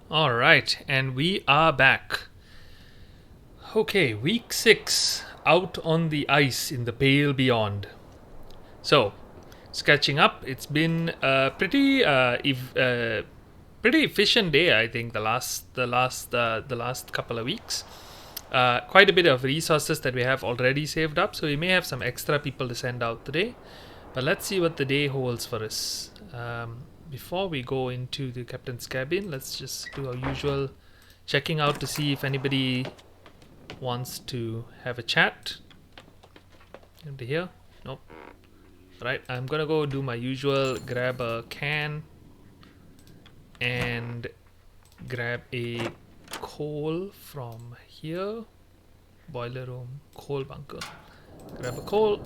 Alright, and we are back. Okay, week 6, out on the ice in the pale beyond. So, sketching up, it's been a pretty efficient day, I think, the last couple of weeks. Quite a bit of resources that we have already saved up, so we may have some extra people to send out today. But let's see what the day holds for us. Before we go into the captain's cabin, let's just do our usual checking out to see if anybody wants to have a chat. Anybody here? Nope. Right, I'm gonna go do my usual, grab a can and grab a coal from here. Boiler room, coal bunker. Grab a coal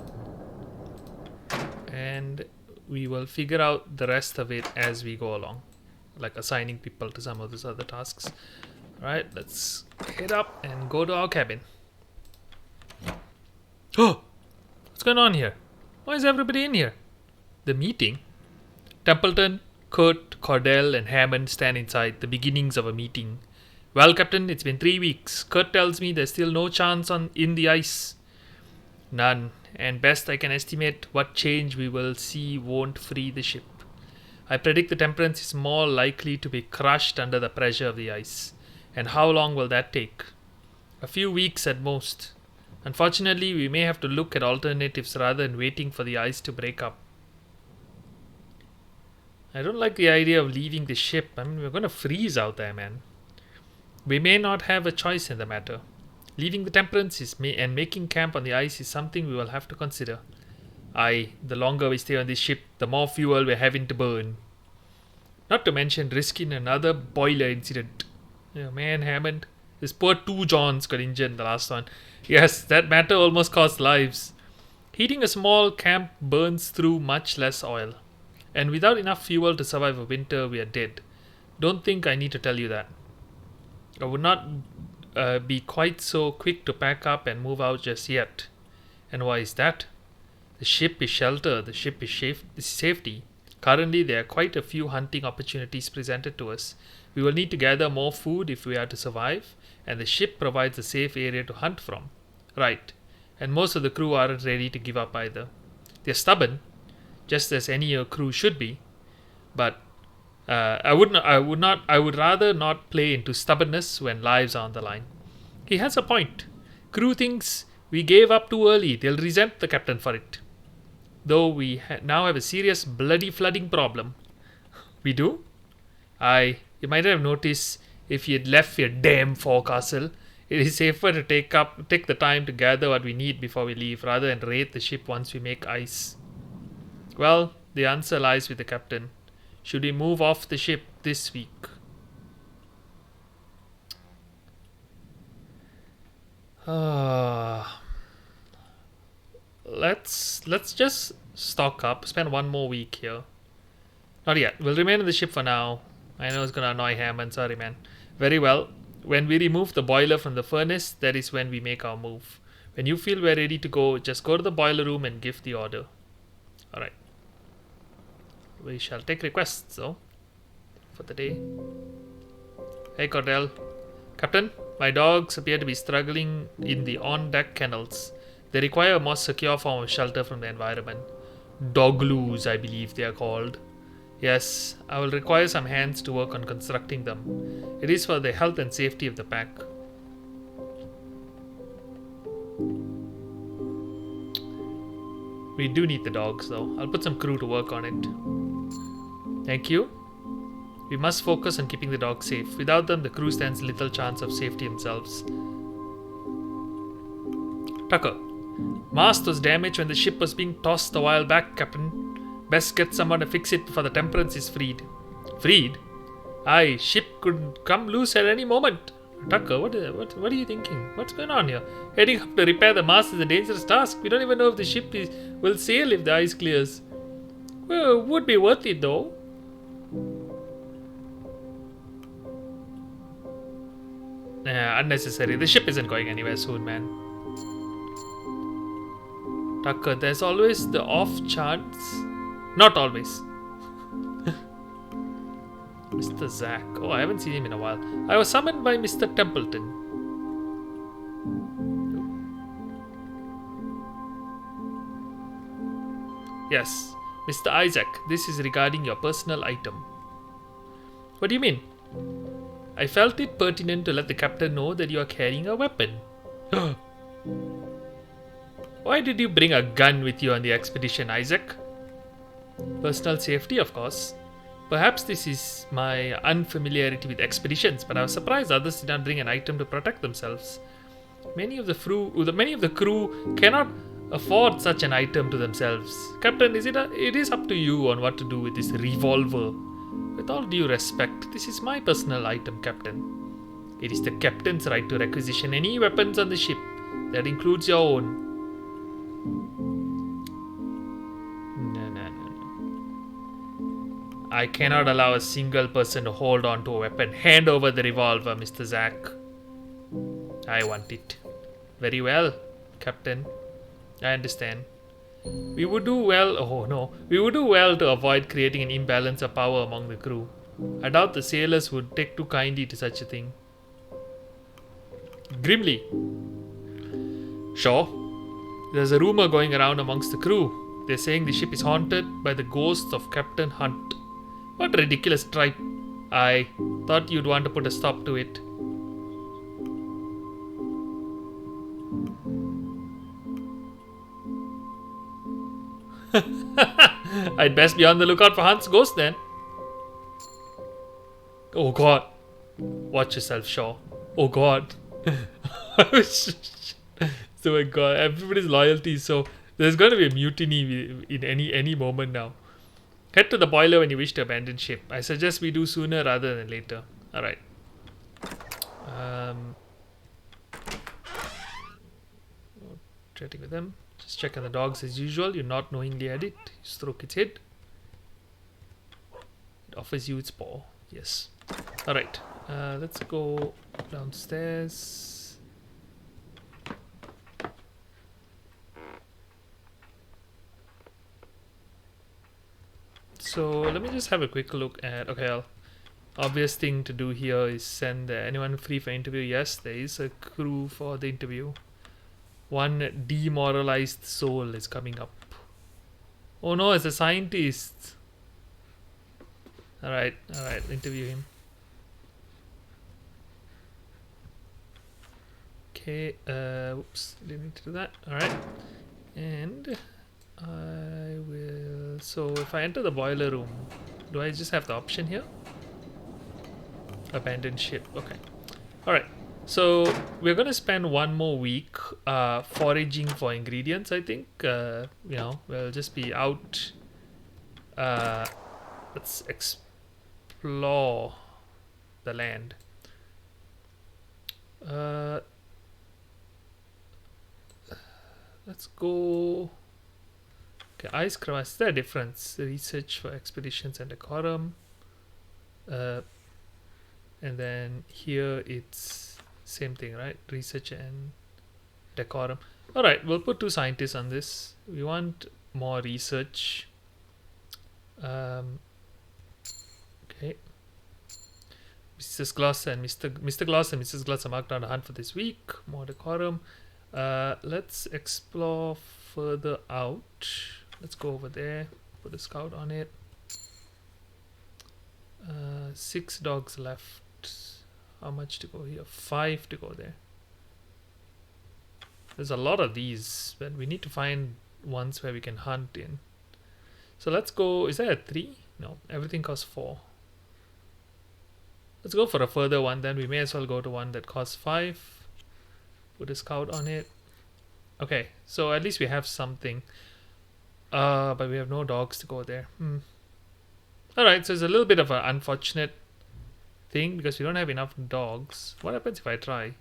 and we will figure out the rest of it as we go along, like assigning people to some of these other tasks. Alright, let's head up and go to our cabin. Oh! What's going on here? Why is everybody in here? The meeting? Templeton, Kurt, Cordell, and Hammond stand inside, the beginnings of a meeting. Well, Captain, it's been 3 weeks. Kurt tells me there's still no chance in the ice. None, and best I can estimate, what change we will see won't free the ship. I predict the Temperance is more likely to be crushed under the pressure of the ice. And how long will that take? A few weeks at most. Unfortunately, we may have to look at alternatives rather than waiting for the ice to break up. I don't like the idea of leaving the ship. I mean, we're going to freeze out there, man. We may not have a choice in the matter. Leaving the Temperance and making camp on the ice is something we will have to consider. Aye, the longer we stay on this ship, the more fuel we're having to burn. Not to mention risking another boiler incident. Yeah, man, Hammond. This poor 2 Johns got injured in the last one. Yes, that matter almost cost lives. Heating a small camp burns through much less oil. And without enough fuel to survive a winter, we are dead. Don't think I need to tell you that. I would not be quite so quick to pack up and move out just yet. And why is that? The ship is shelter, the ship is safety. Currently, there are quite a few hunting opportunities presented to us. We will need to gather more food if we are to survive, and the ship provides a safe area to hunt from. Right, and most of the crew aren't ready to give up either. They're stubborn, just as any crew should be, but I would rather not play into stubbornness when lives are on the line. He has a point. Crew thinks we gave up too early. They'll resent the captain for it. Though we now have a serious bloody flooding problem. We do? Aye, you might have noticed if you had left your damn forecastle. It is safer to take the time to gather what we need before we leave, rather than raid the ship once we make ice. Well, the answer lies with the captain. Should we move off the ship this week? Let's just stock up, spend 1 more week here. Not yet. We'll remain on the ship for now. I know it's gonna annoy Hammond, sorry man. Very well. When we remove the boiler from the furnace, that is when we make our move. When you feel we're ready to go, just go to the boiler room and give the order. Alright. We shall take requests, though, for the day. Hey, Cordell. Captain, my dogs appear to be struggling in the on-deck kennels. They require a more secure form of shelter from the environment. Dogloos, I believe they are called. Yes, I will require some hands to work on constructing them. It is for the health and safety of the pack. We do need the dogs, though. I'll put some crew to work on it. Thank you. We must focus on keeping the dogs safe. Without them, the crew stands little chance of safety themselves. Tucker. Mast was damaged when the ship was being tossed a while back, Captain. Best get someone to fix it before the Temperance is freed. Freed? Aye, ship could come loose at any moment. Tucker, what are you thinking? What's going on here? Heading up to repair the mast is a dangerous task. We don't even know if the ship will sail if the ice clears. Well, it would be worth it though. Unnecessary. The ship isn't going anywhere soon, man. Tucker, there's always the off chance. Not always. Mr. Zack. Oh, I haven't seen him in a while. I was summoned by Mr. Templeton. Yes, Mr. Isaac, this is regarding your personal item. What do you mean? I felt it pertinent to let the captain know that you are carrying a weapon. Why did you bring a gun with you on the expedition, Isaac? Personal safety, of course. Perhaps this is my unfamiliarity with expeditions, but I was surprised others did not bring an item to protect themselves. Many of the crew cannot afford such an item to themselves. Captain, it is up to you on what to do with this revolver. With all due respect, this is my personal item, Captain. It is the captain's right to requisition any weapons on the ship. That includes your own. I cannot allow a single person to hold on to a weapon. Hand over the revolver, Mr. Zack. I want it. Very well, Captain. I understand. We would do well to avoid creating an imbalance of power among the crew. I doubt the sailors would take too kindly to such a thing. Grimly. Sure. There's a rumor going around amongst the crew. They're saying the ship is haunted by the ghost of Captain Hunt. What ridiculous tripe. I thought you'd want to put a stop to it. I'd best be on the lookout for Hunt's ghost then. Oh god. Watch yourself, Shaw. Oh god. So my god, everybody's loyalty. So there's going to be a mutiny in any moment now. Head to the boiler when you wish to abandon ship. I suggest we do sooner rather than later. Alright. Chatting with them. Just check on the dogs as usual. You're not knowingly at it. You stroke its head. It offers you its paw. Yes. Alright. Let's go downstairs. So let me just have a quick look at... Okay, obvious thing to do here is send anyone free for interview. Yes, there is a crew for the interview. One demoralized soul is coming up. Oh no, it's a scientist. Alright, interview him. Okay, whoops, didn't need to do that. Alright, and I will... So if I enter the boiler room, do I just have the option here? Abandon ship, okay. Alright, so we're going to spend one more week foraging for ingredients, I think. You know, we'll just be out. Let's explore the land. Let's go... Okay, ice crevasse. Is there a difference? Research for expeditions and decorum. And then here it's same thing, right? Research and decorum. Alright, we'll put 2 scientists on this. We want more research. Okay. Mrs. Gloss and Mr. Gloss and Mrs. Gloss are marked on a hunt for this week. More decorum. Let's explore further out. Let's go over there. Put a scout on it. 6 dogs left. How much to go here? 5 to go there. There's a lot of these, but we need to find ones where we can hunt in. So let's go. Is there a 3? No, everything costs 4. Let's go for a further one, then we may as well go to one that costs 5. Put a scout on it. Okay, so at least we have something. But we have no dogs to go there. Alright, so it's a little bit of an unfortunate thing because we don't have enough dogs. What happens if I try?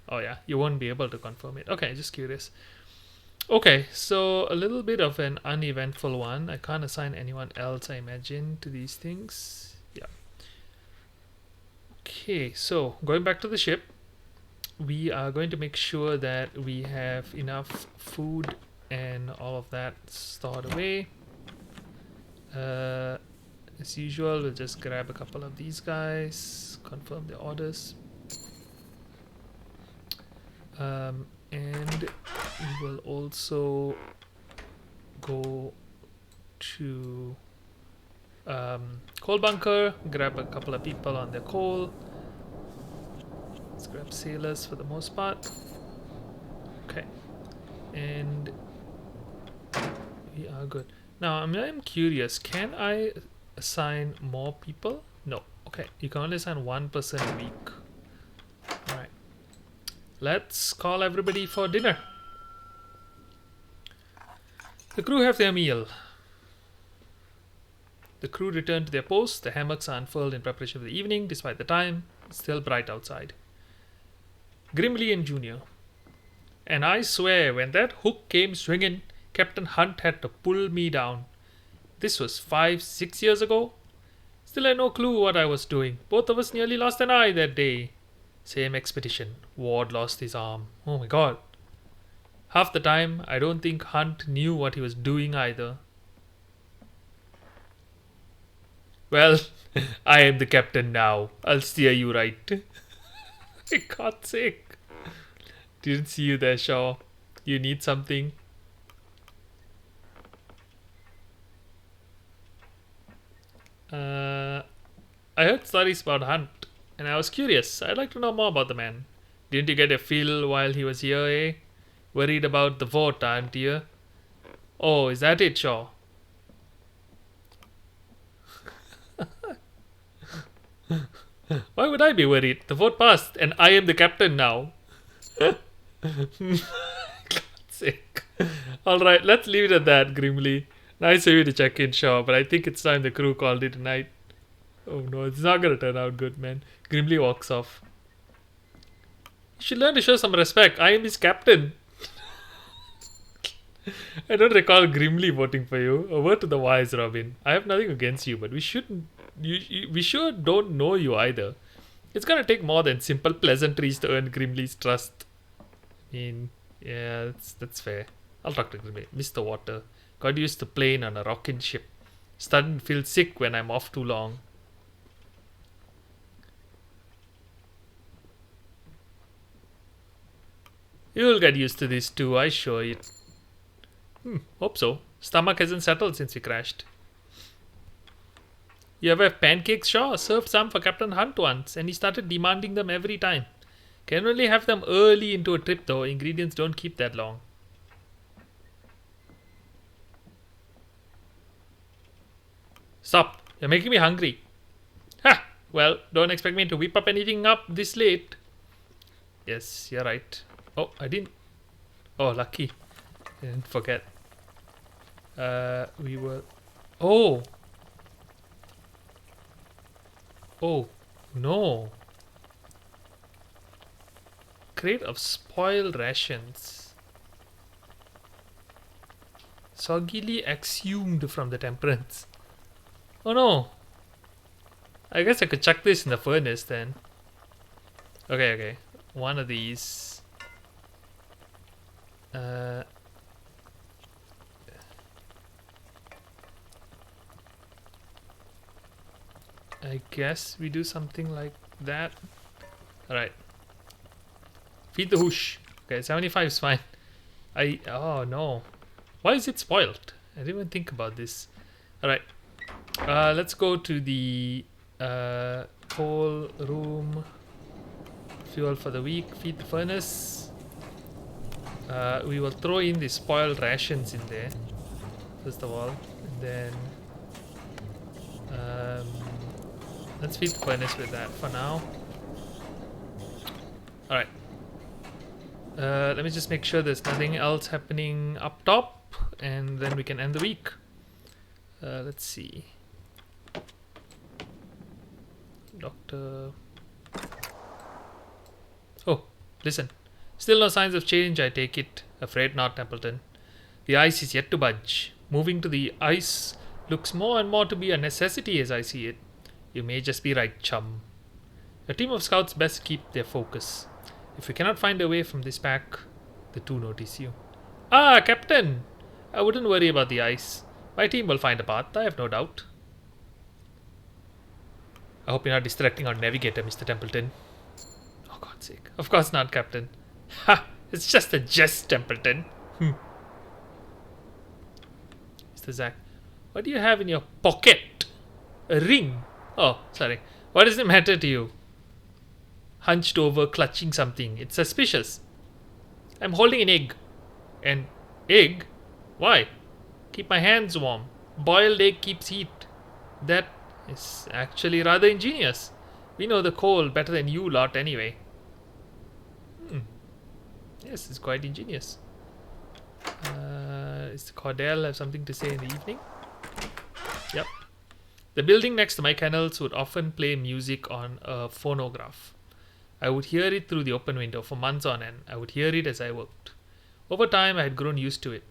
Oh yeah, you won't be able to confirm it. Okay, just curious. Okay, so a little bit of an uneventful one. I can't assign anyone else, I imagine, to these things. Yeah. Okay, so going back to the ship, we are going to make sure that we have enough food and all of that stored away. As usual, we'll just grab a couple of these guys, confirm the orders. And we will also go to coal bunker, grab a couple of people on their coal. Let's grab sailors for the most part. Okay, and we are good. Now I'm curious, can I assign more people? No. Okay, you can only assign one person a week. Alright, let's call everybody for dinner. The crew have their meal. The crew return to their posts. The hammocks are unfurled in preparation for the evening. Despite the time, it's still bright outside. Grimly and Junior. And I swear, when that hook came swinging, Captain Hunt had to pull me down. This was 5-6 years ago. Still had no clue what I was doing. Both of us nearly lost an eye that day. Same expedition. Ward lost his arm. Oh my god. Half the time, I don't think Hunt knew what he was doing either. Well, I am the captain now. I'll steer you right. For God's sake. Didn't see you there, Shaw. You need something? I heard stories about Hunt, and I was curious. I'd like to know more about the man. Didn't you get a feel while he was here, eh? Worried about the vote, aren't you? Oh, is that it, Shaw? Why would I be worried? The vote passed, and I am the captain now. God's sake. Alright, let's leave it at that, Grimly. Nice of you to check in, Shaw, but I think it's time the crew called it a night. Oh no, it's not gonna turn out good, man. Grimly walks off. You should learn to show some respect. I am his captain. I don't recall Grimly voting for you. A word to the wise, Robin. I have nothing against you, but we shouldn't. We sure don't know you either. It's gonna take more than simple pleasantries to earn Grimly's trust. I mean, yeah, that's fair. I'll talk to Grimly. Mr. Water. Got used to playing on a rocking ship. Starting to feel sick when I'm off too long. You'll get used to this too, I assure you. Hope so. Stomach hasn't settled since we crashed. You ever have pancakes, Shaw? Served some for Captain Hunt once, and he started demanding them every time. Can only have them early into a trip though. Ingredients don't keep that long. Stop. You're making me hungry. Ha! Well, don't expect me to whip up anything up this late. Yes, you're right. Oh, I didn't. Oh, lucky. I didn't forget. We were... Oh! Oh, no. Crate of spoiled rations. Soggily exhumed from the temperance. Oh no. I guess I could chuck this in the furnace then. Okay. One of these. I guess we do something like that. Alright. Feed the whoosh. Okay, 75 is fine. Oh no. Why is it spoiled? I didn't even think about this. Alright. Let's go to the coal room. Fuel for the week. Feed the furnace. We will throw in the spoiled rations in there. First of all. And then... let's feed the furnace with that for now. Alright. Let me just make sure there's nothing else happening up top. And then we can end the week. Let's see. Doctor... Oh, listen. Still no signs of change, I take it. Afraid not, Templeton. The ice is yet to budge. Moving to the ice looks more and more to be a necessity as I see it. You may just be right, chum. A team of scouts best keep their focus. If we cannot find a way from this pack, the two notice you. Ah, Captain! I wouldn't worry about the ice. My team will find a path, I have no doubt. I hope you're not distracting our navigator, Mr. Templeton. Oh, God's sake. Of course not, Captain. Ha! It's just a jest, Templeton. Mr. Zack, what do you have in your pocket? A ring? Oh, sorry. What does it matter to you? Hunched over, clutching something. It's suspicious. I'm holding an egg. An egg? Why? Keep my hands warm. Boiled egg keeps heat. That is actually rather ingenious. We know the coal better than you lot anyway. Yes, it's quite ingenious. Is Cordell have something to say in the evening? Yep. The building next to my kennels would often play music on a phonograph. I would hear it through the open window for months on end. I would hear it as I worked. Over time, I had grown used to it.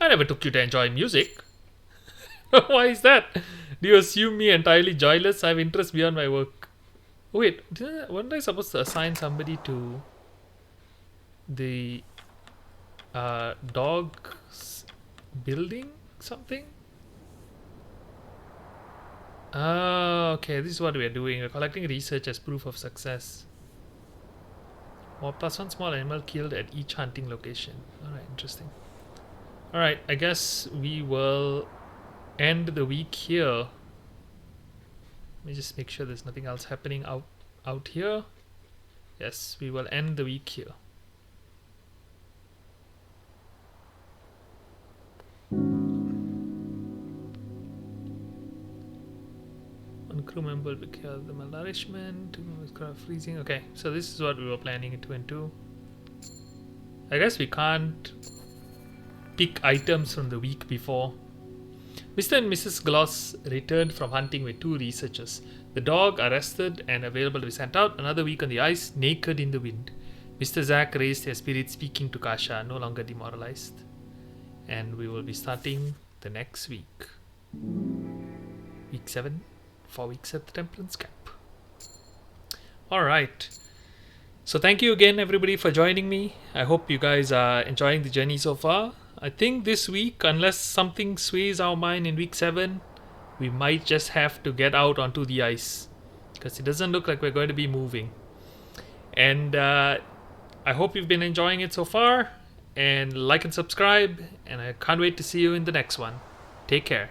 I never took you to enjoy music. Why is that? Do you assume me entirely joyless? I have interests beyond my work. Oh, wait, wasn't I supposed to assign somebody to the dog's building something? Okay, this is what we are doing. We're collecting research as proof of success. Or +1 small animal killed at each hunting location. Alright, interesting. Alright, I guess we will end the week here. Let me just make sure there's nothing else happening out here. Yes, we will end the week here. One crew member will cure the malnourishment, 2 members craft freezing. Okay, so this is what we were planning in 2 and 2. I guess we can't pick items from the week before. Mr. and Mrs. Gloss returned from hunting with 2 researchers. The dog arrested and available to be sent out. Another week on the ice, naked in the wind. Mr. Zack raised their spirit, speaking to Kasha, no longer demoralized. And we will be starting the next week. Week 7, 4 weeks at the Templance Camp. Alright. So thank you again everybody for joining me. I hope you guys are enjoying the journey so far. I think this week, unless something sways our mind in week 7, we might just have to get out onto the ice. Because it doesn't look like we're going to be moving. And I hope you've been enjoying it so far. And like and subscribe. And I can't wait to see you in the next one. Take care.